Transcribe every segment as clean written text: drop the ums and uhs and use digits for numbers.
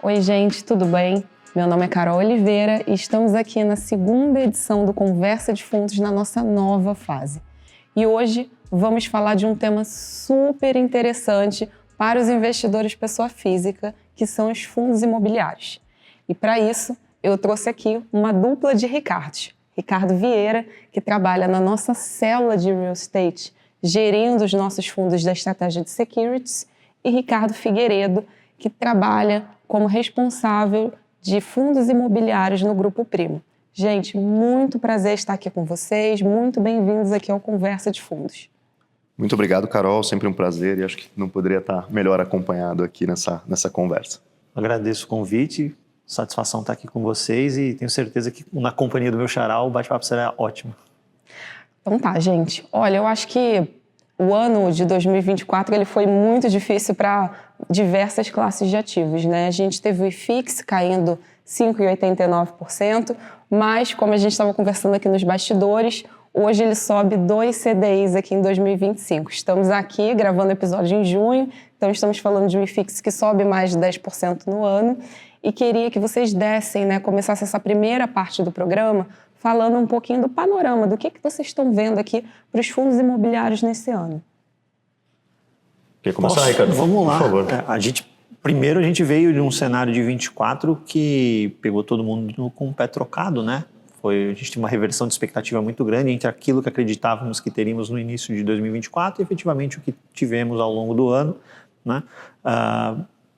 Oi, gente, tudo bem? Meu nome é Carol Oliveira e estamos aqui na segunda edição do Conversa de Fundos na nossa nova fase. E hoje vamos falar de um tema super interessante para os investidores pessoa física, que são os fundos imobiliários. E para isso, eu trouxe aqui uma dupla de Ricardos. Ricardo Vieira, que trabalha na nossa célula de real estate, gerindo os nossos fundos da estratégia de securities, e Ricardo Figueiredo, que trabalha como responsável de fundos imobiliários no Grupo Primo. Gente, muito prazer estar aqui com vocês, muito bem-vindos aqui ao Conversa de Fundos. Muito obrigado, Carol, sempre um prazer e acho que não poderia estar melhor acompanhado aqui nessa conversa. Agradeço o convite, satisfação estar aqui com vocês e tenho certeza que na companhia do meu xará o bate-papo será ótimo. Então tá, gente. Olha, eu acho que o ano de 2024 ele foi muito difícil para diversas classes de ativos, né? A gente teve o IFIX caindo 5,89%, mas como a gente estava conversando aqui nos bastidores, hoje ele sobe 2 CDIs aqui em 2025. Estamos aqui gravando o episódio em junho, então estamos falando de um IFIX que sobe mais de 10% no ano e queria que vocês dessem, né, começassem essa primeira parte do programa falando um pouquinho do panorama, do que vocês estão vendo aqui para os fundos imobiliários nesse ano. Quer começar, Ricardo? Vamos lá. Por favor. Primeiro a gente veio de um cenário de 24 que pegou todo mundo com o pé trocado, né? A gente tinha uma reversão de expectativa muito grande entre aquilo que acreditávamos que teríamos no início de 2024 e efetivamente o que tivemos ao longo do ano, né?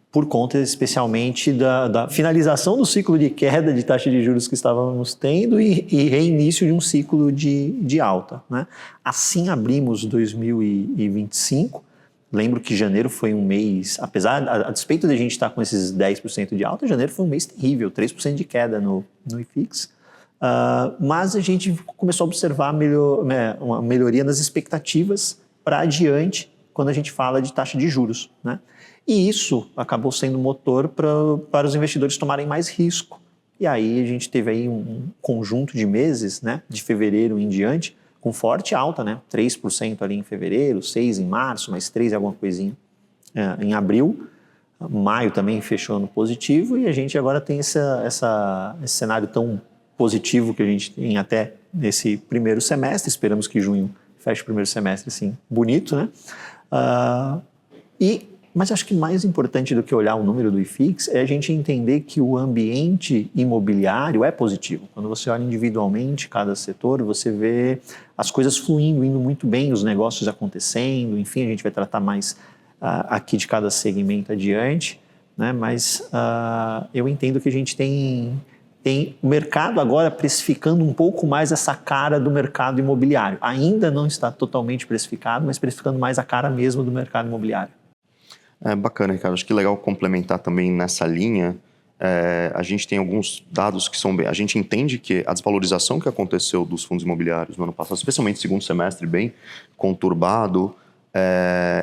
Por conta especialmente da finalização do ciclo de queda de taxa de juros que estávamos tendo e reinício de um ciclo de alta, né? Assim abrimos 2025. Lembro que janeiro foi um mês, apesar, a despeito de a gente estar com esses 10% de alta, janeiro foi um mês terrível, 3% de queda no IFIX. Mas a gente começou a observar uma melhoria nas expectativas para adiante quando a gente fala de taxa de juros, né? E isso acabou sendo motor para os investidores tomarem mais risco. E aí a gente teve aí um conjunto de meses, né, de fevereiro em diante, com forte alta, né, 3% ali em fevereiro, 6% em março, mais 3% e alguma coisinha em abril. Maio também fechou no positivo e a gente agora tem esse cenário tão positivo que a gente tem até nesse primeiro semestre. Esperamos que junho feche o primeiro semestre assim, bonito, né? Mas acho que mais importante do que olhar o número do IFIX é a gente entender que o ambiente imobiliário é positivo. Quando você olha individualmente cada setor, você vê as coisas fluindo, indo muito bem, os negócios acontecendo, enfim, a gente vai tratar mais aqui de cada segmento adiante, né? Mas eu entendo que a gente tem o mercado agora precificando um pouco mais essa cara do mercado imobiliário. Ainda não está totalmente precificado, mas precificando mais a cara mesmo do mercado imobiliário. Bacana, Ricardo. Acho que é legal complementar também nessa linha. A gente tem alguns dados que são bem... A gente entende que a desvalorização que aconteceu dos fundos imobiliários no ano passado, especialmente no segundo semestre, bem conturbado,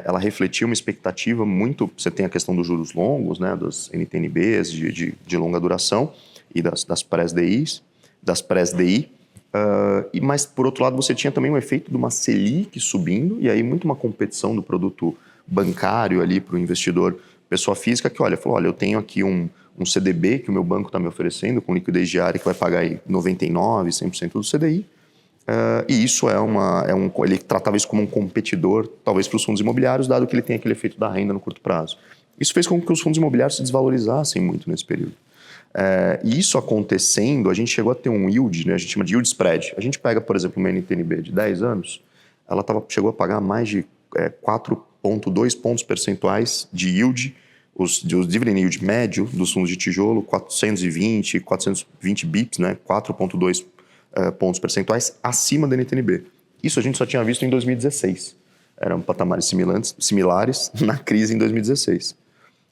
ela refletiu uma expectativa muito... Você tem a questão dos juros longos, né, das NTNBs de longa duração e das pré-DIs, das pré-DI. Mas, por outro lado, você tinha também um efeito de uma Selic subindo e aí muito uma competição do produto bancário ali para o investidor pessoa física que falou, olha, eu tenho aqui um CDB que o meu banco está me oferecendo com liquidez diária que vai pagar aí 99%, 100% do CDI. E isso ele tratava isso como um competidor, talvez para os fundos imobiliários, dado que ele tem aquele efeito da renda no curto prazo. Isso fez com que os fundos imobiliários se desvalorizassem muito nesse período. E isso acontecendo, a gente chegou a ter um yield, né, a gente chama de yield spread. A gente pega, por exemplo, uma NTNB de 10 anos, ela chegou a pagar mais de 4,2 pontos percentuais de yield, os dividend yield médio dos fundos de tijolo, 420 bips, né, 4,2 pontos percentuais acima da NTNB. Isso a gente só tinha visto em 2016. Eram patamares similares na crise em 2016.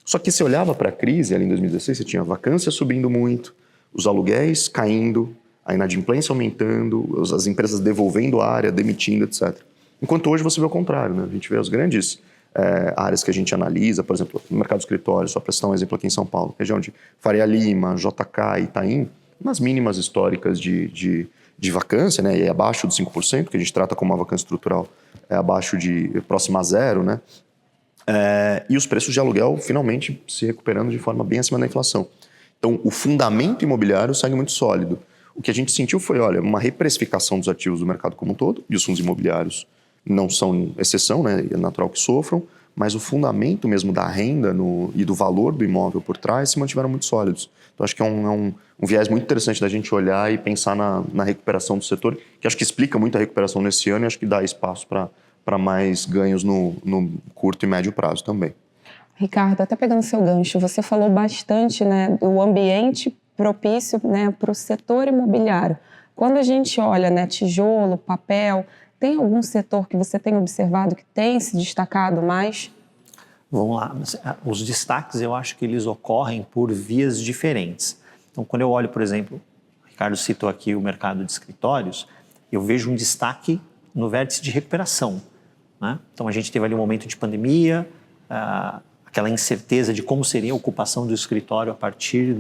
Só que você olhava para a crise ali em 2016, você tinha a vacância subindo muito, os aluguéis caindo, a inadimplência aumentando, as empresas devolvendo a área, demitindo, etc. Enquanto hoje você vê o contrário, né? A gente vê as grandes áreas que a gente analisa, por exemplo, no mercado de escritório, só para citar um exemplo aqui em São Paulo, região de Faria Lima, JK, Itaim, nas mínimas históricas de de vacância, né, e é abaixo de 5%, que a gente trata como uma vacância estrutural, é abaixo de próxima a zero, né? E os preços de aluguel finalmente se recuperando de forma bem acima da inflação. Então, o fundamento imobiliário segue muito sólido. O que a gente sentiu foi, olha, uma reprecificação dos ativos do mercado como um todo, e os fundos imobiliários não são exceção, né? É natural que sofram, mas o fundamento mesmo da renda e do valor do imóvel por trás se mantiveram muito sólidos. Então, acho que é um viés muito interessante da gente olhar e pensar na recuperação do setor, que acho que explica muito a recuperação nesse ano e acho que dá espaço para mais ganhos no curto e médio prazo também. Ricardo, até pegando seu gancho, você falou bastante, né, do ambiente propício, né, para o setor imobiliário. Quando a gente olha, né, tijolo, papel, tem algum setor que você tem observado que tem se destacado mais? Vamos lá. Os destaques, eu acho que eles ocorrem por vias diferentes. Então, quando eu olho, por exemplo, o Ricardo citou aqui o mercado de escritórios, eu vejo um destaque no vértice de recuperação, né? Então, a gente teve ali um momento de pandemia, aquela incerteza de como seria a ocupação do escritório a partir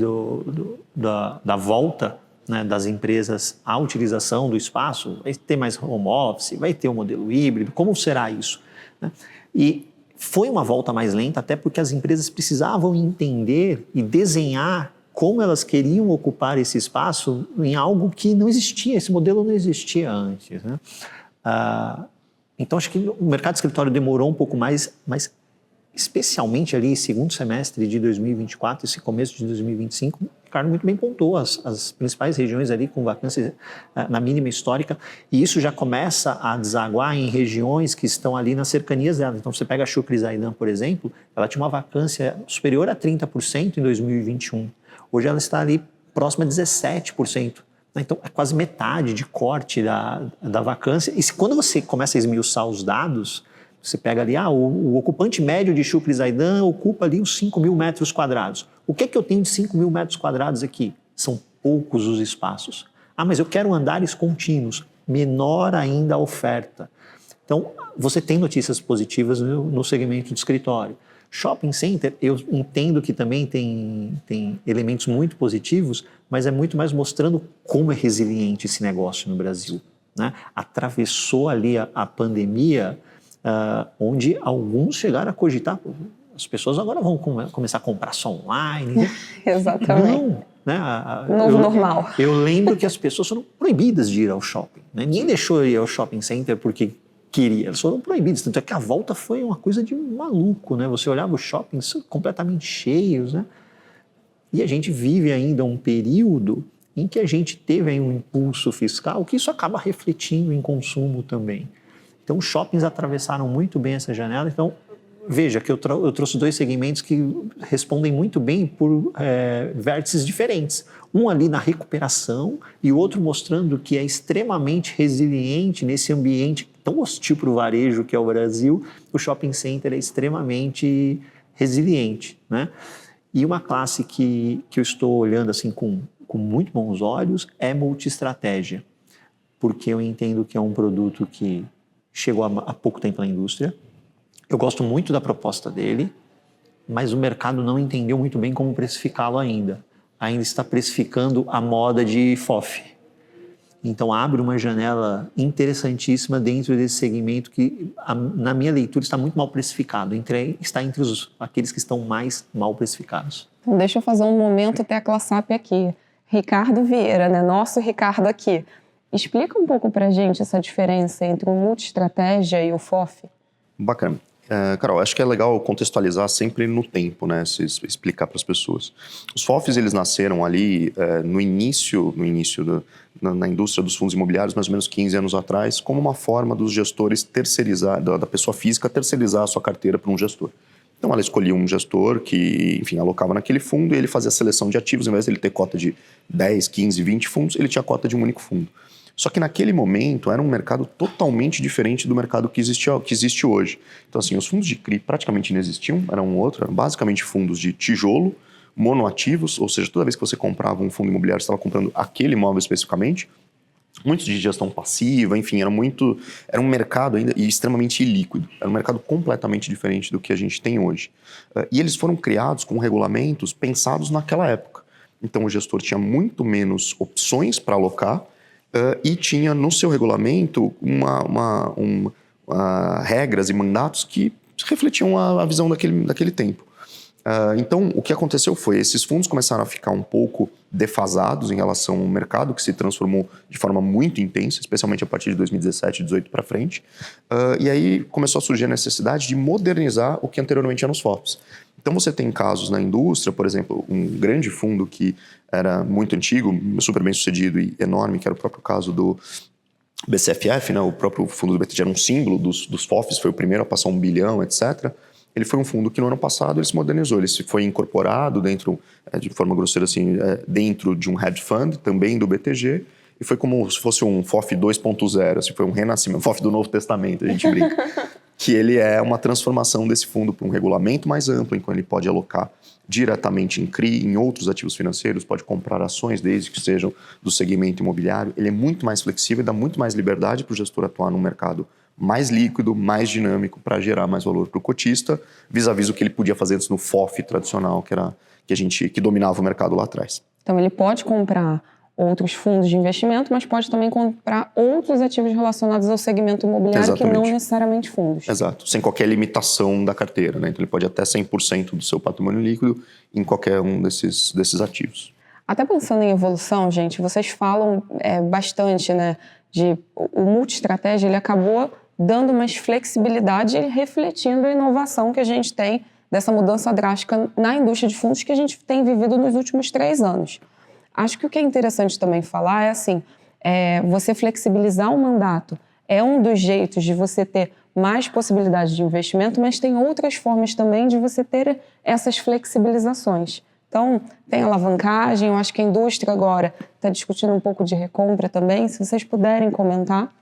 da volta, né, das empresas à utilização do espaço. Vai ter mais home office, vai ter um modelo híbrido, como será isso, né? E foi uma volta mais lenta, até porque as empresas precisavam entender e desenhar como elas queriam ocupar esse espaço em algo que não existia, esse modelo não existia antes, né? Então, acho que o mercado de escritório demorou um pouco mais, mas especialmente ali segundo semestre de 2024, esse começo de 2025, o Ricardo muito bem pontuou as principais regiões ali com vacância na mínima histórica, e isso já começa a desaguar em regiões que estão ali nas cercanias dela. Então, você pega a Chucre Zaidan, por exemplo, ela tinha uma vacância superior a 30% em 2021. Hoje ela está ali próxima a 17%. Então, é quase metade de corte da vacância. E quando você começa a esmiuçar os dados, você pega ali, o ocupante médio de Chucre Zaidan ocupa ali uns 5 mil metros quadrados. O que é que eu tenho de 5 mil metros quadrados aqui? São poucos os espaços. Mas eu quero andares contínuos. Menor ainda a oferta. Então, você tem notícias positivas no segmento de escritório. Shopping center, eu entendo que também tem elementos muito positivos, mas é muito mais mostrando como é resiliente esse negócio no Brasil, né? Atravessou ali a pandemia, onde alguns chegaram a cogitar, as pessoas agora vão começar a comprar só online. Né? Exatamente. Não, né? Novo normal. Eu lembro que as pessoas foram proibidas de ir ao shopping, né? Ninguém deixou ir ao shopping center porque queria, elas foram proibidas, tanto é que a volta foi uma coisa de maluco, né? Você olhava os shoppings completamente cheios, né? E a gente vive ainda um período em que a gente teve aí um impulso fiscal, que isso acaba refletindo em consumo também. Então, os shoppings atravessaram muito bem essa janela. Então, veja que eu trouxe dois segmentos que respondem muito bem por vértices diferentes. Um ali na recuperação e o outro mostrando que é extremamente resiliente nesse ambiente tão hostil para o varejo que é o Brasil. O shopping center é extremamente resiliente, né? E uma classe que eu estou olhando assim com muito bons olhos é multiestratégia, porque eu entendo que é um produto que chegou há pouco tempo na indústria. Eu gosto muito da proposta dele, mas o mercado não entendeu muito bem como precificá-lo ainda. Ainda está precificando a moda de FOF. Então abre uma janela interessantíssima dentro desse segmento que, na minha leitura, está muito mal precificado. Está entre aqueles que estão mais mal precificados. Então, deixa eu fazer um momento tecla SAP aqui. Ricardo Vieira, né? Nosso Ricardo aqui. Explica um pouco pra gente essa diferença entre o multiestratégia e o FOF. Bacana. Carol, acho que é legal contextualizar sempre no tempo, né? Se explicar para as pessoas. Os FOFs, eles nasceram ali no início na indústria dos fundos imobiliários, mais ou menos 15 anos atrás, como uma forma dos gestores terceirizar, da pessoa física terceirizar a sua carteira para um gestor. Então, ela escolhia um gestor que, enfim, alocava naquele fundo e ele fazia a seleção de ativos. Ao invés de ele ter cota de 10, 15, 20 fundos, ele tinha cota de um único fundo. Só que naquele momento era um mercado totalmente diferente do mercado que existe hoje. Então, assim, os fundos de CRI praticamente não existiam, eram basicamente fundos de tijolo, monoativos, ou seja, toda vez que você comprava um fundo imobiliário, você estava comprando aquele imóvel especificamente. Muitos de gestão passiva, enfim, era um mercado ainda e extremamente ilíquido. Era um mercado completamente diferente do que a gente tem hoje. E eles foram criados com regulamentos pensados naquela época. Então, o gestor tinha muito menos opções para alocar e tinha no seu regulamento regras e mandatos que refletiam a visão daquele tempo. Então, o que aconteceu foi, esses fundos começaram a ficar um pouco defasados em relação ao mercado, que se transformou de forma muito intensa, especialmente a partir de 2017, 2018 para frente. E aí começou a surgir a necessidade de modernizar o que anteriormente eram os FOFs. Então, você tem casos na indústria, por exemplo, um grande fundo que era muito antigo, super bem sucedido e enorme, que era o próprio caso do BCFF, né? O próprio fundo do BTG era um símbolo dos FOFs, foi o primeiro a passar 1 bilhão, etc. Ele foi um fundo que no ano passado ele se modernizou, ele foi incorporado dentro, de forma grosseira assim, dentro de um hedge fund, também do BTG, e foi como se fosse um FOF 2.0, assim, foi um renascimento, um FOF do Novo Testamento, a gente brinca, que ele é uma transformação desse fundo para um regulamento mais amplo, em que ele pode alocar diretamente em CRI, em outros ativos financeiros, pode comprar ações desde que sejam do segmento imobiliário. Ele é muito mais flexível e dá muito mais liberdade para o gestor atuar num mercado mais líquido, mais dinâmico, para gerar mais valor para o cotista, vis-à-vis o que ele podia fazer antes no FOF tradicional, que dominava o mercado lá atrás. Então ele pode comprar outros fundos de investimento, mas pode também comprar outros ativos relacionados ao segmento imobiliário. Exatamente. Que não necessariamente fundos. Exato, sem qualquer limitação da carteira, né? Então ele pode até 100% do seu patrimônio líquido em qualquer um desses ativos. Até pensando em evolução, gente, vocês falam bastante, né? O multi-estratégia, ele acabou dando mais flexibilidade e refletindo a inovação que a gente tem dessa mudança drástica na indústria de fundos que a gente tem vivido nos últimos 3 anos. Acho que o que é interessante também falar é assim, você flexibilizar o mandato é um dos jeitos de você ter mais possibilidades de investimento, mas tem outras formas também de você ter essas flexibilizações. Então, tem alavancagem, eu acho que a indústria agora está discutindo um pouco de recompra também, se vocês puderem comentar.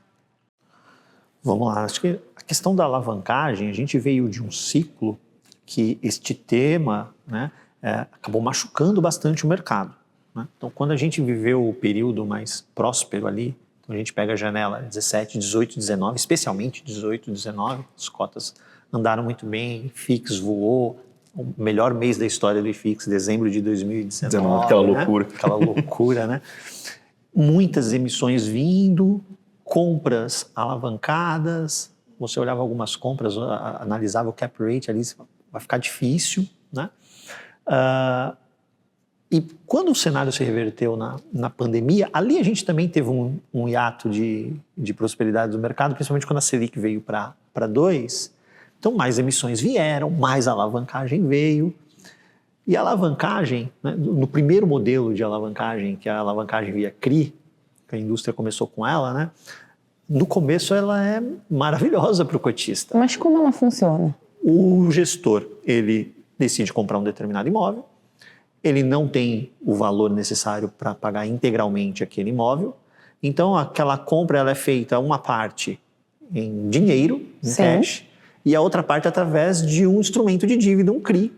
Vamos lá, acho que a questão da alavancagem, a gente veio de um ciclo que este tema, né, acabou machucando bastante o mercado. Né? Então, quando a gente viveu o período mais próspero ali, então a gente pega a janela 17, 18, 19, especialmente 18, 19, as cotas andaram muito bem, FIX voou, o melhor mês da história do IFIX, dezembro de 2019. Aquela loucura. Né? Aquela loucura, né? Muitas emissões vindo, compras alavancadas, você olhava algumas compras, analisava o cap rate ali, vai ficar difícil, né? E quando o cenário se reverteu na pandemia, ali a gente também teve um hiato de prosperidade do mercado, principalmente quando a Selic veio para 2%. Então, mais emissões vieram, mais alavancagem veio. E a alavancagem, né, no primeiro modelo de alavancagem, que é a alavancagem via CRI, que a indústria começou com ela, né? No começo ela é maravilhosa para o cotista. Mas como ela funciona? O gestor, ele decide comprar um determinado imóvel, ele não tem o valor necessário para pagar integralmente aquele imóvel, então aquela compra ela é feita uma parte em dinheiro, em cash, e a outra parte através de um instrumento de dívida, um CRI.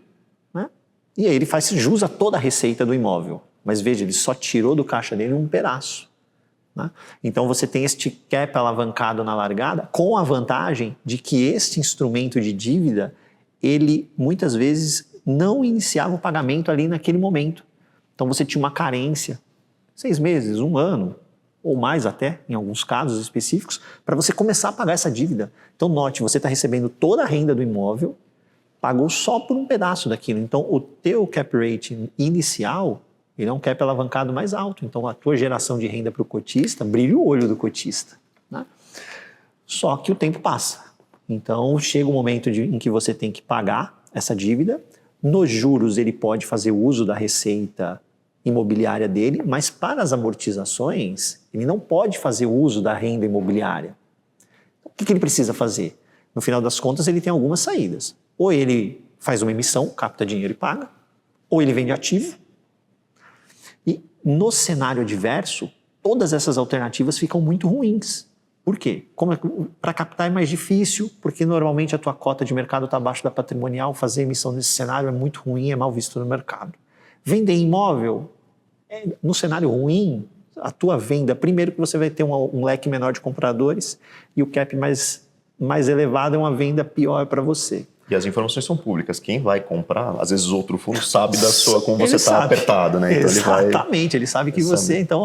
Né? E aí ele faz jus a toda a receita do imóvel. Mas veja, ele só tirou do caixa dele um pedaço. Né? Então você tem este cap alavancado na largada, com a vantagem de que este instrumento de dívida, ele muitas vezes não iniciava o pagamento ali naquele momento. Então você tinha uma carência, 6 meses, 1 ano, ou mais até, em alguns casos específicos, para você começar a pagar essa dívida. Então note, você está recebendo toda a renda do imóvel, pagou só por um pedaço daquilo. Então o teu cap rate inicial, ele é um cap alavancado mais alto. Então a tua geração de renda para o cotista, brilha o olho do cotista. Né? Só que o tempo passa. Então chega um momento em que você tem que pagar essa dívida. Nos juros ele pode fazer uso da receita imobiliária dele, mas para as amortizações, ele não pode fazer uso da renda imobiliária. O que ele precisa fazer? No final das contas, ele tem algumas saídas. Ou ele faz uma emissão, capta dinheiro e paga, ou ele vende ativo. E no cenário adverso, todas essas alternativas ficam muito ruins. Por quê? Para captar é mais difícil, porque normalmente a tua cota de mercado está abaixo da patrimonial, fazer emissão nesse cenário é muito ruim, é mal visto no mercado. Vender imóvel, no cenário ruim, a tua venda, primeiro que você vai ter um leque menor de compradores e o cap mais elevado é uma venda pior para você. E as informações são públicas. Quem vai comprar, às vezes outro fundo sabe da sua, como você está apertado, né? Então exatamente, ele sabe que você... Então,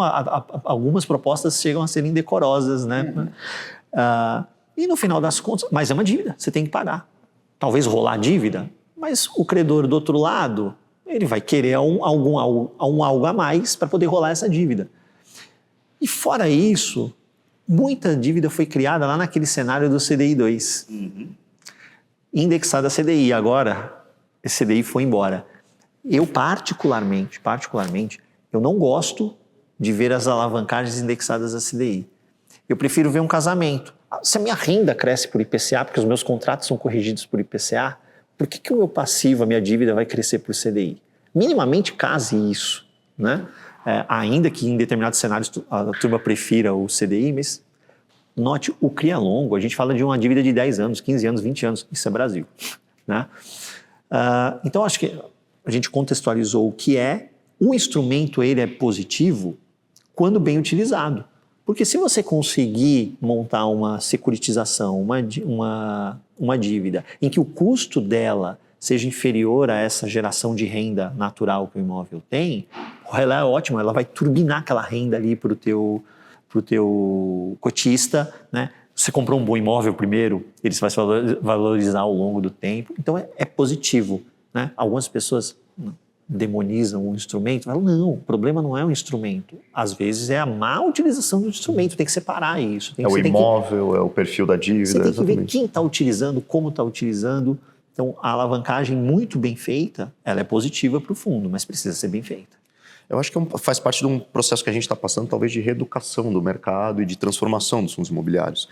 algumas propostas chegam a serem indecorosas, né? E no final das contas, mas é uma dívida, você tem que pagar. Talvez rolar dívida, mas o credor do outro lado, ele vai querer algo a mais para poder rolar essa dívida. E fora isso, muita dívida foi criada lá naquele cenário do CDI 2. Indexada a CDI. Agora, esse CDI foi embora. Eu particularmente, eu não gosto de ver as alavancagens indexadas a CDI. Eu prefiro ver um casamento. Se a minha renda cresce por IPCA, porque os meus contratos são corrigidos por IPCA, por que o meu passivo, a minha dívida vai crescer por CDI? Minimamente case isso, né? Ainda que em determinados cenários a turma prefira o CDI, mas note o CRI longo, a gente fala de uma dívida de 10 anos, 15 anos, 20 anos, isso é Brasil, né? Então acho que a gente contextualizou o que é, o instrumento ele é positivo quando bem utilizado. Porque se você conseguir montar uma securitização, uma dívida, em que o custo dela seja inferior a essa geração de renda natural que o imóvel tem, ela é ótima, ela vai turbinar aquela renda ali para o teu cotista, né? Você comprou um bom imóvel primeiro, ele vai se valorizar ao longo do tempo, então é positivo, né? Algumas pessoas demonizam o instrumento, falam, não, o problema não é o instrumento, às vezes é a má utilização do instrumento, tem que separar isso. O imóvel, é o perfil da dívida. Você tem que ver quem está utilizando, como está utilizando. Então, a alavancagem muito bem feita, ela é positiva para o fundo, mas precisa ser bem feita. Eu acho que faz parte de um processo que a gente está passando, talvez, de reeducação do mercado e de transformação dos fundos imobiliários.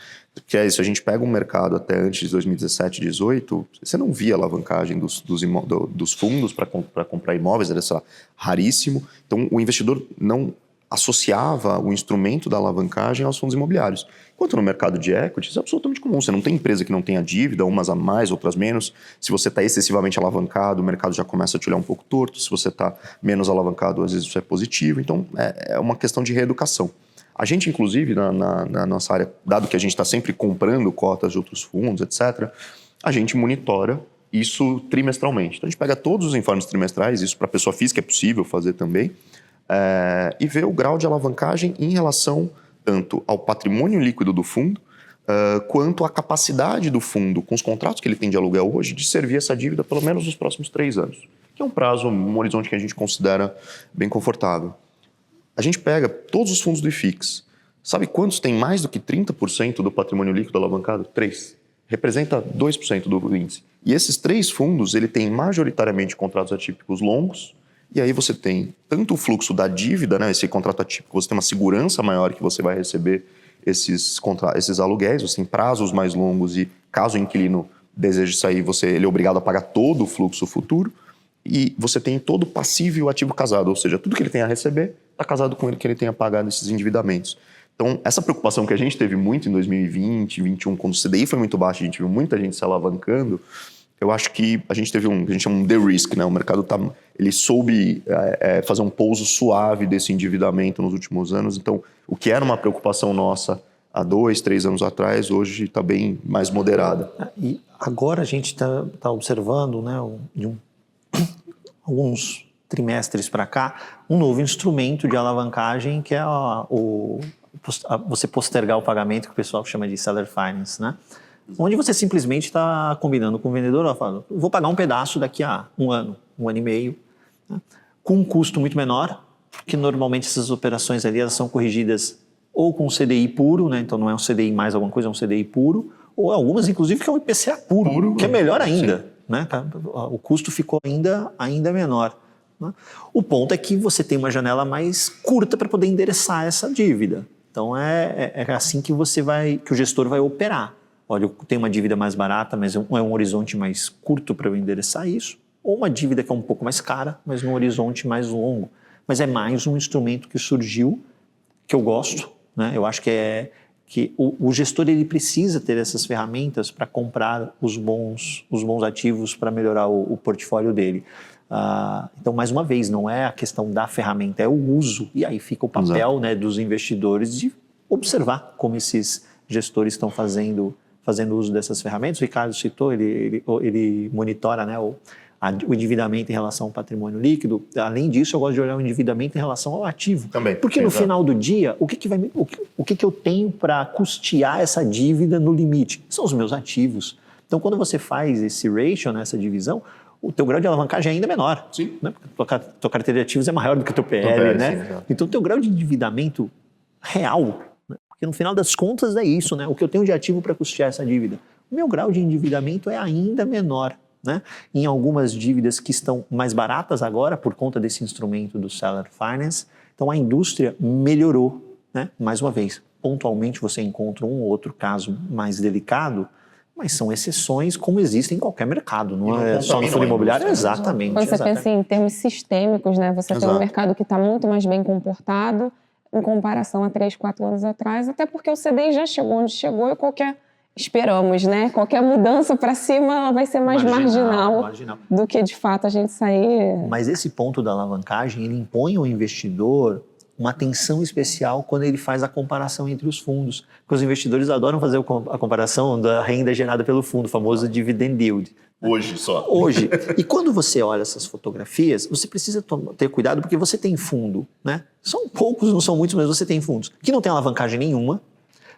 Que é isso, a gente pega um mercado até antes de 2017, 2018, você não via alavancagem dos fundos para comprar imóveis, era raríssimo. Então, o investidor não associava o instrumento da alavancagem aos fundos imobiliários. Enquanto no mercado de equities é absolutamente comum. Você não tem empresa que não tenha dívida, umas a mais, outras menos. Se você está excessivamente alavancado, o mercado já começa a te olhar um pouco torto. Se você está menos alavancado, às vezes isso é positivo. Então, é uma questão de reeducação. A gente, inclusive, na nossa área, dado que a gente está sempre comprando cotas de outros fundos, etc., a gente monitora isso trimestralmente. Então, a gente pega todos os informes trimestrais, isso para a pessoa física é possível fazer também, e ver o grau de alavancagem em relação tanto ao patrimônio líquido do fundo, quanto à capacidade do fundo, com os contratos que ele tem de aluguel hoje, de servir essa dívida pelo menos nos próximos 3 anos, que é um prazo, um horizonte que a gente considera bem confortável. A gente pega todos os fundos do IFIX. Sabe quantos tem mais do que 30% do patrimônio líquido alavancado? 3. Representa 2% do índice. E esses 3 fundos, ele tem majoritariamente contratos atípicos longos. E aí você tem tanto o fluxo da dívida, né, esse contrato atípico, você tem uma segurança maior que você vai receber esses aluguéis, você tem prazos mais longos e caso o inquilino deseje sair, ele é obrigado a pagar todo o fluxo futuro e você tem todo o passivo e o ativo casado, ou seja, tudo que ele tem a receber está casado com ele que ele tenha pagado esses endividamentos. Então, essa preocupação que a gente teve muito em 2020, 2021, quando o CDI foi muito baixo, a gente viu muita gente se alavancando. Eu acho que a gente teve a gente chama um de-risk, né? O mercado ele soube fazer um pouso suave desse endividamento nos últimos anos. Então, o que era uma preocupação nossa há 2, 3 anos atrás, hoje está bem mais moderada. E agora a gente está observando, né, alguns trimestres para cá, um novo instrumento de alavancagem que é você postergar o pagamento, que o pessoal chama de seller finance, né? Onde você simplesmente está combinando com o vendedor, falando, vou pagar um pedaço daqui a 1 ano, 1 ano e meio, né? Com um custo muito menor, porque normalmente essas operações ali elas são corrigidas ou com CDI puro, né? Então não é um CDI mais alguma coisa, é um CDI puro, ou algumas inclusive que é um IPCA puro, que é melhor ainda, né? O custo ficou ainda menor. Né? O ponto é que você tem uma janela mais curta para poder endereçar essa dívida. Então é assim que que o gestor vai operar. Olha, eu tenho uma dívida mais barata, mas é um horizonte mais curto para eu endereçar isso, ou uma dívida que é um pouco mais cara, mas num horizonte mais longo. Mas é mais um instrumento que surgiu, que eu gosto, né? Eu acho que o gestor ele precisa ter essas ferramentas para comprar os bons ativos para melhorar o portfólio dele. Então, mais uma vez, não é a questão da ferramenta, é o uso. E aí fica o papel, né, dos investidores de observar como esses gestores estão fazendo fazendo uso dessas ferramentas. O Ricardo citou, ele monitora, né, o endividamento em relação ao patrimônio líquido. Além disso, eu gosto de olhar o endividamento em relação ao ativo. Também. Porque no final do dia, o que eu tenho para custear essa dívida no limite? São os meus ativos. Então, quando você faz esse ratio, essa divisão, o teu grau de alavancagem é ainda menor. Sim. Né? Porque tua carteira de ativos é maior do que o teu PL, né? Sim, então, o teu grau de endividamento real, né? Porque no final das contas é isso, né? O que eu tenho de ativo para custear essa dívida. O meu grau de endividamento é ainda menor. Né? Em algumas dívidas que estão mais baratas agora por conta desse instrumento do Seller Finance. Então a indústria melhorou, né? Mais uma vez, pontualmente você encontra um ou outro caso mais delicado, mas são exceções como existem em qualquer mercado, não é só no fundo imobiliário, exatamente. Quando você pensa em termos sistêmicos, né? Você tem um mercado que está muito mais bem comportado em comparação a 3, 4 anos atrás, até porque o CDI já chegou onde chegou e esperamos, né? Qualquer mudança para cima ela vai ser mais marginal do que, de fato, a gente sair... Mas esse ponto da alavancagem, ele impõe ao investidor uma atenção especial quando ele faz a comparação entre os fundos. Porque os investidores adoram fazer a comparação da renda gerada pelo fundo, o famoso dividend yield. Hoje só. Hoje. E quando você olha essas fotografias, você precisa ter cuidado porque você tem fundo, né? São poucos, não são muitos, mas você tem fundos que não tem alavancagem nenhuma.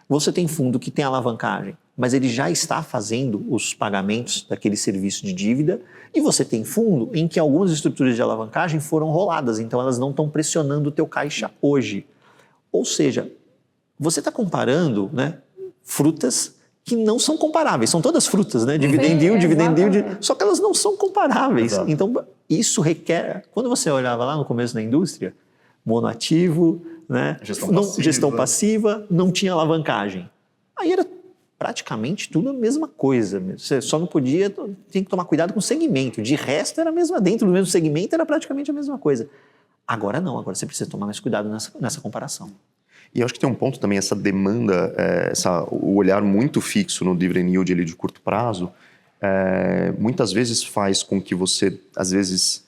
Você tem fundo que tem alavancagem, mas ele já está fazendo os pagamentos daquele serviço de dívida, e você tem fundo em que algumas estruturas de alavancagem foram roladas, então elas não estão pressionando o teu caixa hoje. Ou seja, você está comparando, né, frutas que não são comparáveis, são todas frutas, né? Dividend yield, só que elas não são comparáveis. Exato. Então isso requer, quando você olhava lá no começo da indústria, monoativo, né? Gestão passiva, não tinha alavancagem. Aí era praticamente tudo a mesma coisa. Você só não podia, tem que tomar cuidado com o segmento. De resto era a mesma, dentro do mesmo segmento era praticamente a mesma coisa. Agora não, agora você precisa tomar mais cuidado nessa comparação. E eu acho que tem um ponto também, essa demanda, o olhar muito fixo no dividend yield ali de curto prazo, muitas vezes faz com que você, às vezes...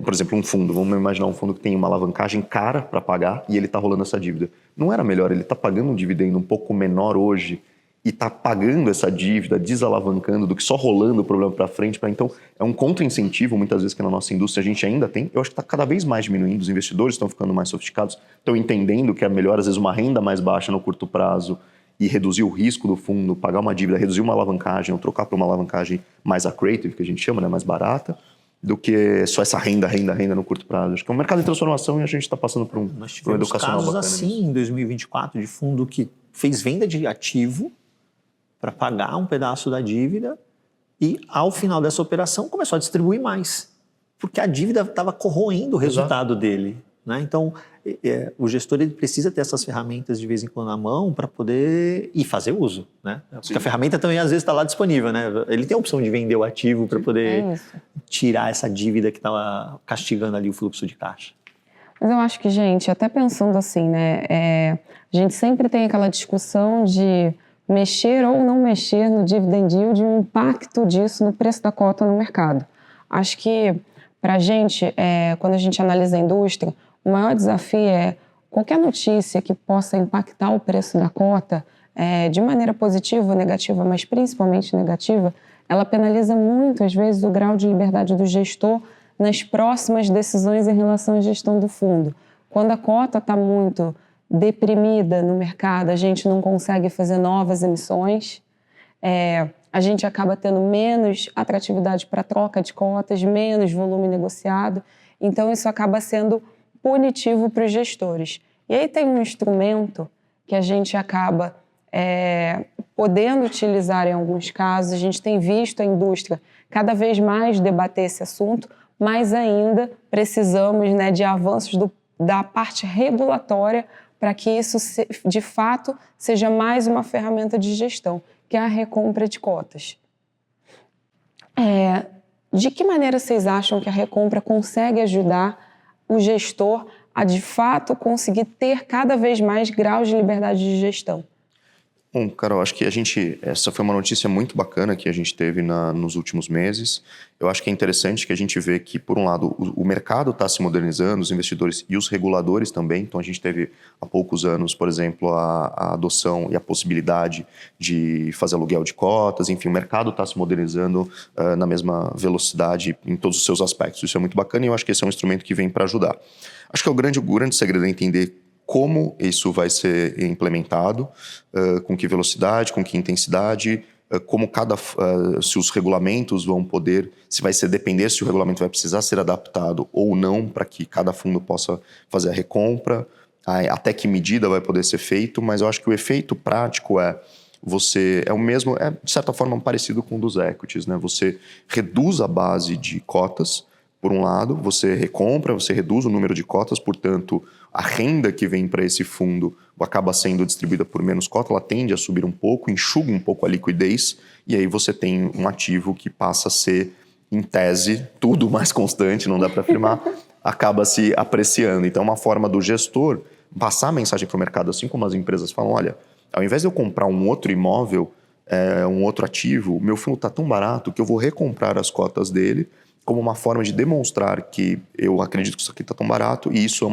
por exemplo, um fundo, vamos imaginar um fundo que tem uma alavancagem cara para pagar e ele está rolando essa dívida. Não era melhor ele está pagando um dividendo um pouco menor hoje e está pagando essa dívida, desalavancando, do que só rolando o problema para frente? Então, é um contra-incentivo, muitas vezes, que na nossa indústria a gente ainda tem. Eu acho que está cada vez mais diminuindo, os investidores estão ficando mais sofisticados, estão entendendo que é melhor, às vezes, uma renda mais baixa no curto prazo e reduzir o risco do fundo, pagar uma dívida, reduzir uma alavancagem ou trocar para uma alavancagem mais accretive, que a gente chama, né, mais barata, do que só essa renda no curto prazo. Acho que é um mercado de transformação e a gente está passando por um educacional bacana. Nós tivemos casos assim em 2024 de fundo que fez venda de ativo para pagar um pedaço da dívida e ao final dessa operação começou a distribuir mais, porque a dívida estava corroendo o resultado dele. Né? Então, o gestor ele precisa ter essas ferramentas de vez em quando na mão para poder fazer uso. Né? Porque a ferramenta também às vezes está lá disponível. Né? Ele tem a opção de vender o ativo para poder tirar essa dívida que estava castigando ali o fluxo de caixa. Mas eu acho que, gente, até pensando assim, né, a gente sempre tem aquela discussão de mexer ou não mexer no dividend yield e o impacto disso no preço da cota no mercado. Acho que, para a gente, quando a gente analisa a indústria, o maior desafio é qualquer notícia que possa impactar o preço da cota de maneira positiva ou negativa, mas principalmente negativa, ela penaliza muito, às vezes, o grau de liberdade do gestor nas próximas decisões em relação à gestão do fundo. Quando a cota está muito deprimida no mercado, a gente não consegue fazer novas emissões, a gente acaba tendo menos atratividade para troca de cotas, menos volume negociado, então isso acaba sendo punitivo para os gestores. E aí tem um instrumento que a gente acaba podendo utilizar em alguns casos, a gente tem visto a indústria cada vez mais debater esse assunto, mas ainda precisamos, né, de avanços da parte regulatória para que isso, de fato, seja mais uma ferramenta de gestão, que é a recompra de cotas. De que maneira vocês acham que a recompra consegue ajudar o gestor a, de fato, conseguir ter cada vez mais graus de liberdade de gestão? Bom, Carol, acho que essa foi uma notícia muito bacana que a gente teve nos últimos meses. Eu acho que é interessante que a gente vê que, por um lado, o mercado está se modernizando, os investidores e os reguladores também. Então, a gente teve há poucos anos, por exemplo, a adoção e a possibilidade de fazer aluguel de cotas. Enfim, o mercado está se modernizando na mesma velocidade em todos os seus aspectos. Isso é muito bacana e eu acho que esse é um instrumento que vem para ajudar. Acho que o grande segredo é entender como isso vai ser implementado, com que velocidade, com que intensidade, como se os regulamentos vão poder, se vai ser depender se o regulamento vai precisar ser adaptado ou não para que cada fundo possa fazer a recompra, até que medida vai poder ser feito, mas eu acho que o efeito prático é de certa forma parecido com o dos equities, né? Você reduz a base de cotas, por um lado, você recompra, você reduz o número de cotas, portanto, a renda que vem para esse fundo acaba sendo distribuída por menos cota, ela tende a subir um pouco, enxuga um pouco a liquidez, e aí você tem um ativo que passa a ser, em tese, tudo mais constante, não dá para afirmar, acaba se apreciando. Então, é uma forma do gestor passar a mensagem para o mercado, assim como as empresas falam, olha, ao invés de eu comprar um outro imóvel, um outro ativo, o meu fundo está tão barato que eu vou recomprar as cotas dele, como uma forma de demonstrar que eu acredito que isso aqui está tão barato, e isso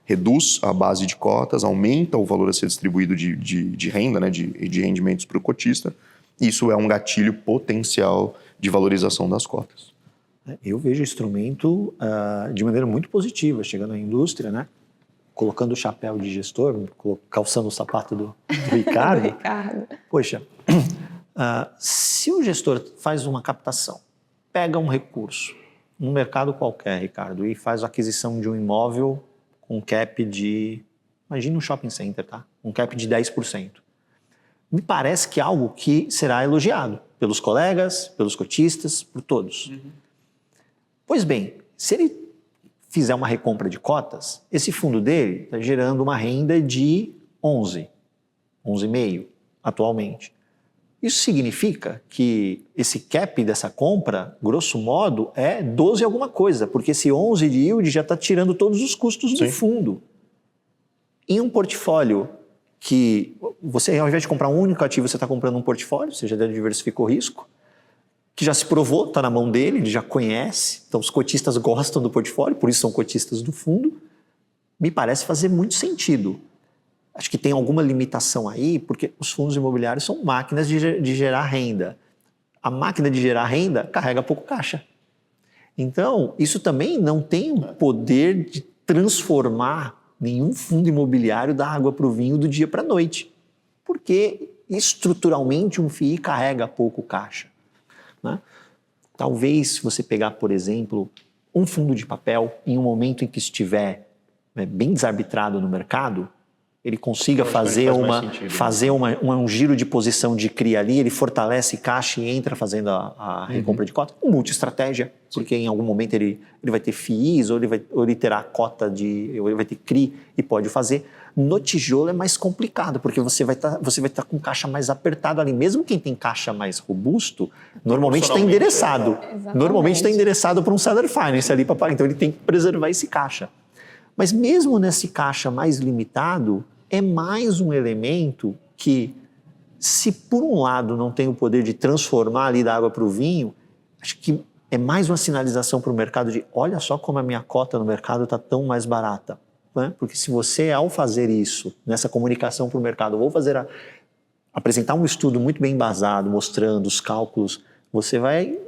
reduz a base de cotas, aumenta o valor a ser distribuído de renda, né, de rendimentos para o cotista. Isso é um gatilho potencial de valorização das cotas. Eu vejo o instrumento de maneira muito positiva, chegando à indústria, né? Colocando o chapéu de gestor, calçando o sapato do Ricardo. Ricardo. Poxa, se o gestor faz uma captação, pega um recurso, num mercado qualquer, Ricardo, e faz a aquisição de um imóvel com cap de, imagina um shopping center, tá? Um cap de 10%. Me parece que é algo que será elogiado pelos colegas, pelos cotistas, por todos. Uhum. Pois bem, se ele fizer uma recompra de cotas, esse fundo dele está gerando uma renda de 11,5 atualmente. Isso significa que esse cap dessa compra, grosso modo, é 12 alguma coisa, porque esse 11 de yield já está tirando todos os custos do fundo. Em um portfólio que você, ao invés de comprar um único ativo, você está comprando um portfólio, você já diversificou o risco, que já se provou, está na mão dele, ele já conhece, então os cotistas gostam do portfólio, por isso são cotistas do fundo, me parece fazer muito sentido. Acho que tem alguma limitação aí, porque os fundos imobiliários são máquinas de gerar renda. A máquina de gerar renda carrega pouco caixa. Então, isso também não tem o poder de transformar nenhum fundo imobiliário da água para o vinho do dia para a noite. Porque, estruturalmente, um FII carrega pouco caixa. Né? Talvez, se você pegar, por exemplo, um fundo de papel, em um momento em que estiver bem desarbitrado no mercado, ele consiga fazer um giro de posição de CRI ali, ele fortalece caixa e entra fazendo a recompra de cota, multi-estratégia, porque em algum momento ele vai ter FIIs, ou ele terá cota ou ele vai ter CRI e pode fazer. No tijolo é mais complicado, porque você vai estar com caixa mais apertado ali. Mesmo quem tem caixa mais robusto, normalmente está endereçado. Normalmente está endereçado para um seller finance ali para pagar, então ele tem que preservar esse caixa. Mas mesmo nesse caixa mais limitado, é mais um elemento que, se por um lado não tem o poder de transformar ali da água para o vinho, acho que é mais uma sinalização para o mercado de olha só como a minha cota no mercado está tão mais barata. Né? Porque se você, ao fazer isso, nessa comunicação para o mercado, apresentar um estudo muito bem embasado, mostrando os cálculos, você vai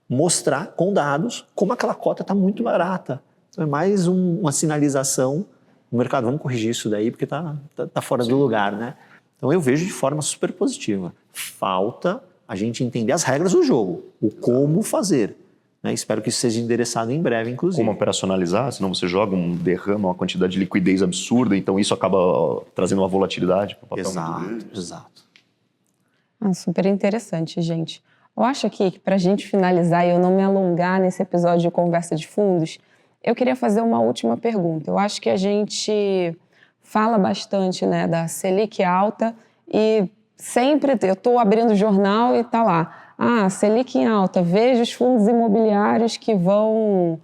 mostrar com dados como aquela cota está muito barata. Então é mais uma sinalização no mercado, vamos corrigir isso daí porque está fora do lugar, né? Então eu vejo de forma super positiva. Falta a gente entender as regras do jogo, o como fazer. Né? Espero que isso seja endereçado em breve, inclusive. Como operacionalizar, senão você joga derrama uma quantidade de liquidez absurda, então isso acaba trazendo uma volatilidade para o papel. Exato. Super interessante, gente. Eu acho aqui que para a gente finalizar e eu não me alongar nesse episódio de Conversa de Fundos, eu queria fazer uma última pergunta. Eu acho que a gente fala bastante, né, da Selic alta e sempre eu estou abrindo o jornal e está lá. Selic em alta, veja os fundos imobiliários que vão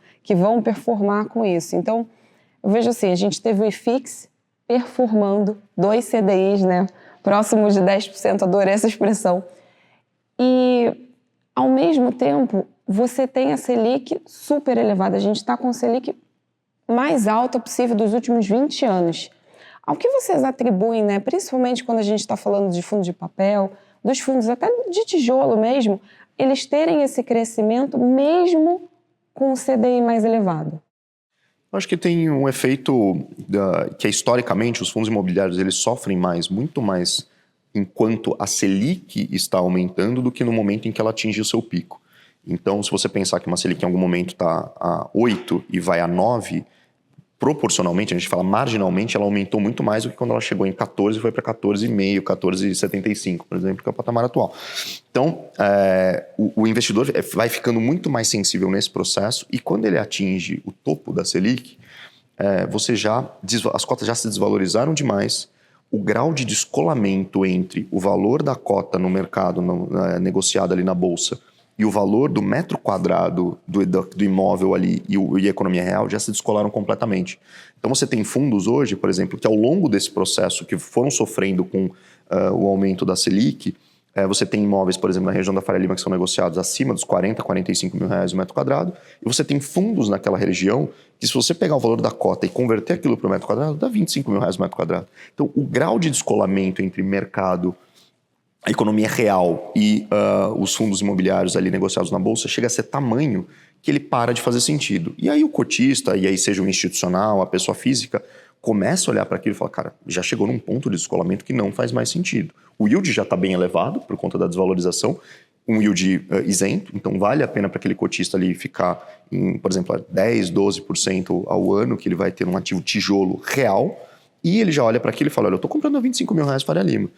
performar com isso. Então, eu vejo assim, a gente teve o IFIX performando 2 CDIs, né, próximo de 10%, adorei essa expressão. E, ao mesmo tempo, você tem a Selic super elevada. A gente está com a Selic mais alta possível dos últimos 20 anos. Ao que vocês atribuem, né, principalmente quando a gente está falando de fundo de papel, dos fundos até de tijolo mesmo, eles terem esse crescimento mesmo com o CDI mais elevado? Eu acho que tem um efeito que historicamente os fundos imobiliários eles sofrem muito mais enquanto a Selic está aumentando do que no momento em que ela atinge o seu pico. Então, se você pensar que uma Selic em algum momento está a 8 e vai a 9, proporcionalmente, a gente fala marginalmente, ela aumentou muito mais do que quando ela chegou em 14 e foi para 14,5, 14,75, por exemplo, que é o patamar atual. Então, o investidor vai ficando muito mais sensível nesse processo e quando ele atinge o topo da Selic, as cotas já se desvalorizaram demais, o grau de descolamento entre o valor da cota no mercado negociado ali na bolsa e o valor do metro quadrado do imóvel ali e a economia real já se descolaram completamente. Então você tem fundos hoje, por exemplo, que ao longo desse processo que foram sofrendo com o aumento da Selic, você tem imóveis, por exemplo, na região da Faria Lima que são negociados acima dos 40, 45 mil reais o metro quadrado, e você tem fundos naquela região que se você pegar o valor da cota e converter aquilo para o metro quadrado, dá 25 mil reais o metro quadrado. Então o grau de descolamento entre mercado, a economia real e os fundos imobiliários ali negociados na bolsa chega a ser tamanho que ele para de fazer sentido. E aí o cotista, e aí seja o institucional, a pessoa física, começa a olhar para aquilo e fala, cara, já chegou num ponto de descolamento que não faz mais sentido. O yield já está bem elevado por conta da desvalorização, um yield isento, então vale a pena para aquele cotista ali ficar em, por exemplo, 10, 12% ao ano, que ele vai ter um ativo tijolo real, e ele já olha para aquilo e fala, olha, eu estou comprando a 25 mil reais Faria Lima.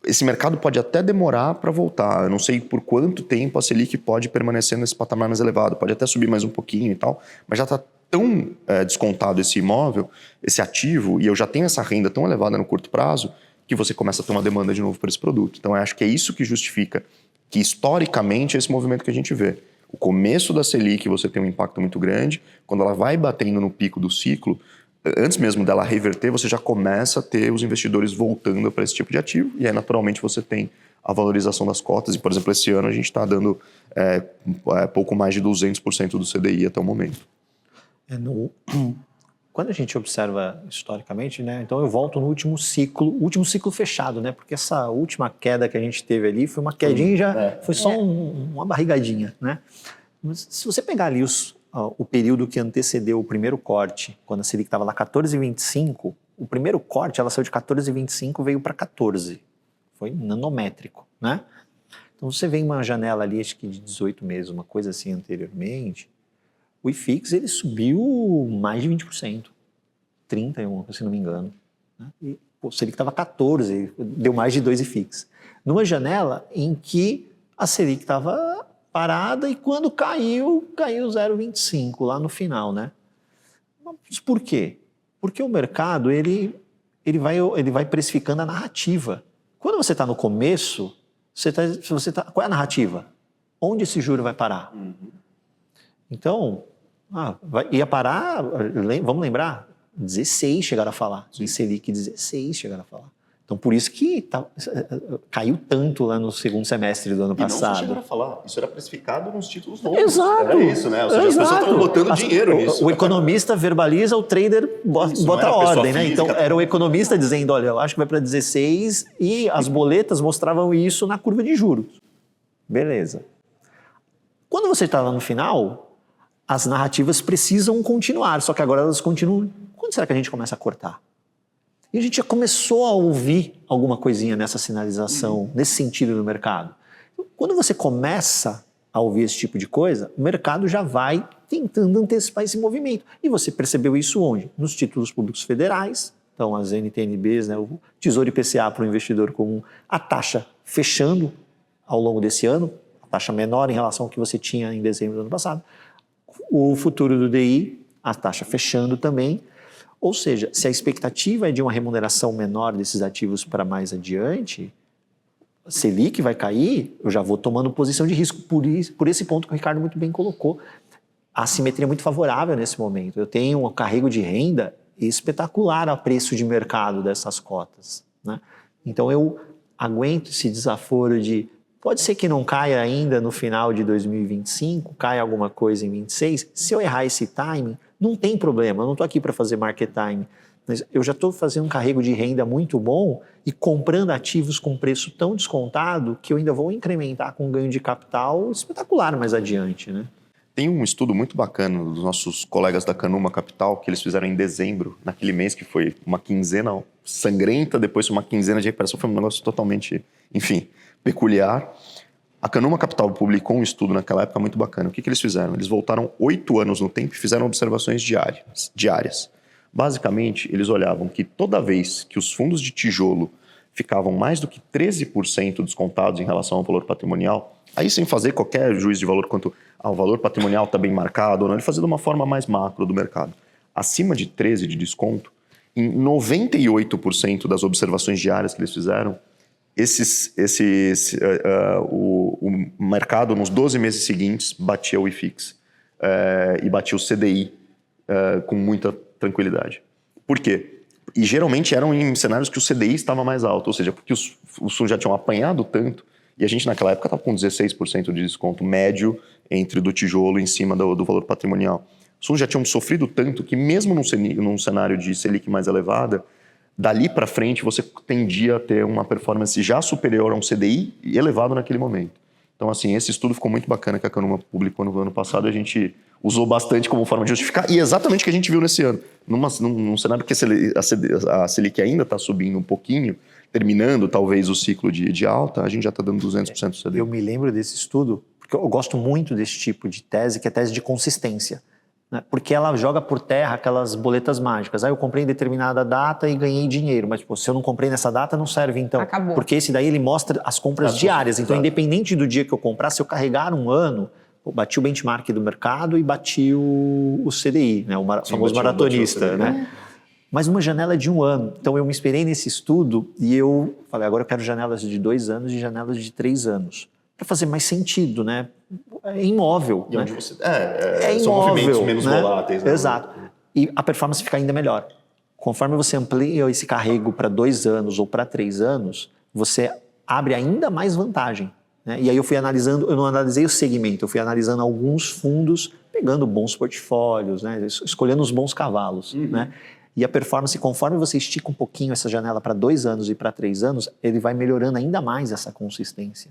Esse mercado pode até demorar para voltar. Eu não sei por quanto tempo a Selic pode permanecer nesse patamar mais elevado. Pode até subir mais um pouquinho e tal. Mas já está tão descontado esse imóvel, esse ativo, e eu já tenho essa renda tão elevada no curto prazo, que você começa a ter uma demanda de novo por esse produto. Então eu acho que é isso que justifica que historicamente é esse movimento que a gente vê. O começo da Selic você tem um impacto muito grande. Quando ela vai batendo no pico do ciclo, antes mesmo dela reverter, você já começa a ter os investidores voltando para esse tipo de ativo e aí naturalmente você tem a valorização das cotas e, por exemplo, esse ano a gente está dando pouco mais de 200% do CDI até o momento. Quando a gente observa historicamente, né, então eu volto no último ciclo fechado, né, porque essa última queda que a gente teve ali foi uma quedinha e já foi só uma barrigadinha, né? Mas se você pegar ali o período que antecedeu o primeiro corte, quando a Selic estava lá 14,25, o primeiro corte, ela saiu de 14,25 veio para 14. Foi nanométrico, né? Então você vê uma janela ali, acho que de 18 meses, uma coisa assim anteriormente, o IFIX ele subiu mais de 20%, 31%, se não me engano. Né? E o Selic estava 14, deu mais de 2 IFIX. Numa janela em que a Selic estava parada e quando caiu 0,25 lá no final, né? Mas por quê? Porque o mercado ele vai precificando a narrativa. Quando você está no começo, qual é a narrativa? Onde esse juro vai parar? Uhum. Então, ia parar, vamos lembrar, 16 chegaram a falar, em Selic 16 chegaram a falar. Então, por isso que caiu tanto lá no segundo semestre do ano passado. Não só chegaram a falar, isso era precificado nos títulos novos. Exato. Era isso, né? Ou seja, as pessoas estavam botando dinheiro nisso. O economista verbaliza, o trader bota ordem, né? Então, era o economista dizendo, olha, eu acho que vai para 16 e as boletas mostravam isso na curva de juros. Beleza. Quando você está lá no final, as narrativas precisam continuar, só que agora elas continuam. Quando será que a gente começa a cortar? E a gente já começou a ouvir alguma coisinha nessa sinalização, nesse sentido no mercado. Quando você começa a ouvir esse tipo de coisa, o mercado já vai tentando antecipar esse movimento. E você percebeu isso onde? Nos títulos públicos federais, então as NTNBs, né, o Tesouro IPCA para o investidor comum, a taxa fechando ao longo desse ano, a taxa menor em relação ao que você tinha em dezembro do ano passado. O futuro do DI, a taxa fechando também. Ou seja, se a expectativa é de uma remuneração menor desses ativos para mais adiante, a Selic vai cair, eu já vou tomando posição de risco. Por esse ponto que o Ricardo muito bem colocou. A assimetria é muito favorável nesse momento. Eu tenho um carrego de renda espetacular a preço de mercado dessas cotas, né? Então eu aguento esse desaforo de pode ser que não caia ainda no final de 2025, caia alguma coisa em 26. Se eu errar esse timing, não tem problema, eu não estou aqui para fazer market time. Mas eu já estou fazendo um carrego de renda muito bom e comprando ativos com preço tão descontado que eu ainda vou incrementar com ganho de capital espetacular mais adiante, né? Tem um estudo muito bacana dos nossos colegas da Canuma Capital, que eles fizeram em dezembro, naquele mês que foi uma quinzena sangrenta, depois uma quinzena de recuperação, foi um negócio totalmente, enfim, peculiar. A Canuma Capital publicou um estudo naquela época muito bacana. O que eles fizeram? Eles voltaram 8 anos no tempo e fizeram observações diárias. Basicamente, eles olhavam que toda vez que os fundos de tijolo ficavam mais do que 13% descontados em relação ao valor patrimonial, aí sem fazer qualquer juízo de valor quanto ao valor patrimonial está bem marcado ou não, ele fazia de uma forma mais macro do mercado. Acima de 13% de desconto, em 98% das observações diárias que eles fizeram, o mercado nos 12 meses seguintes batia o IFIX e batia o CDI com muita tranquilidade. Por quê? E geralmente eram em cenários que o CDI estava mais alto, ou seja, porque os fundos já tinham apanhado tanto, e a gente naquela época estava com 16% de desconto médio entre do tijolo em cima do valor patrimonial. Os fundos já tinham sofrido tanto que mesmo num cenário de Selic mais elevada, dali para frente você tendia a ter uma performance já superior a um CDI elevado naquele momento. Então, assim, esse estudo ficou muito bacana que a Canuma publicou no ano passado e a gente usou bastante como forma de justificar. E exatamente o que a gente viu nesse ano. Num cenário que a Selic ainda está subindo um pouquinho, terminando talvez o ciclo de alta, a gente já está dando 200% do CDI. Eu me lembro desse estudo, porque eu gosto muito desse tipo de tese, que é a tese de consistência. Né? Porque ela joga por terra aquelas boletas mágicas. Eu comprei em determinada data e ganhei dinheiro, mas se eu não comprei nessa data, não serve então. Acabou. Porque esse daí ele mostra as compras diárias. Então, independente do dia que eu comprar, se eu carregar um ano, eu bati o benchmark do mercado e bati o CDI, né? O famoso maratonista, né? Mas uma janela de 1 ano. Então, eu me inspirei nesse estudo e eu falei, agora eu quero janelas de 2 anos e janelas de 3 anos. Para fazer mais sentido, né? É imóvel. E né? onde você... é são imóvel, movimentos menos né? voláteis. Né? Exato. E a performance fica ainda melhor. Conforme você amplia esse carrego para 2 anos ou para 3 anos, você abre ainda mais vantagem. Né? E aí eu fui analisando, eu não analisei o segmento, eu fui analisando alguns fundos, pegando bons portfólios, né? Escolhendo os bons cavalos. Né? E a performance, conforme você estica um pouquinho essa janela para 2 anos e para 3 anos, ele vai melhorando ainda mais essa consistência.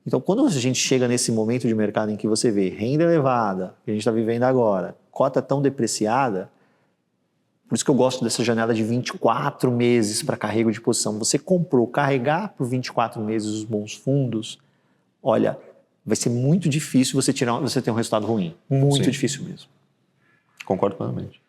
Então, quando a gente chega nesse momento de mercado em que você vê renda elevada, que a gente está vivendo agora, cota tão depreciada, por isso que eu gosto dessa janela de 24 meses para carrego de posição. Você comprou, carregar por 24 meses os bons fundos, olha, vai ser muito difícil você ter um resultado ruim. Muito difícil mesmo. Concordo plenamente.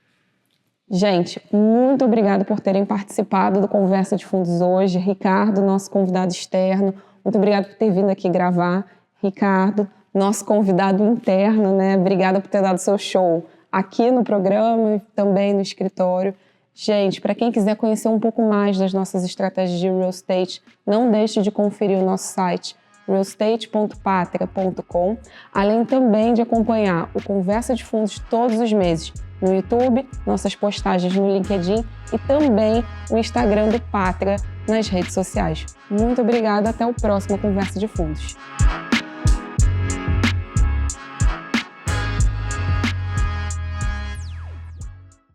Gente, muito obrigada por terem participado do Conversa de Fundos hoje. Ricardo, nosso convidado externo, muito obrigada por ter vindo aqui gravar. Ricardo, nosso convidado interno, né? Obrigada por ter dado seu show aqui no programa e também no escritório. Gente, para quem quiser conhecer um pouco mais das nossas estratégias de real estate, não deixe de conferir o nosso site realestate.patria.com, além também de acompanhar o Conversa de Fundos todos os meses no YouTube, nossas postagens no LinkedIn e também o Instagram do Patria nas redes sociais. Muito obrigada, até o próximo Conversa de Fundos.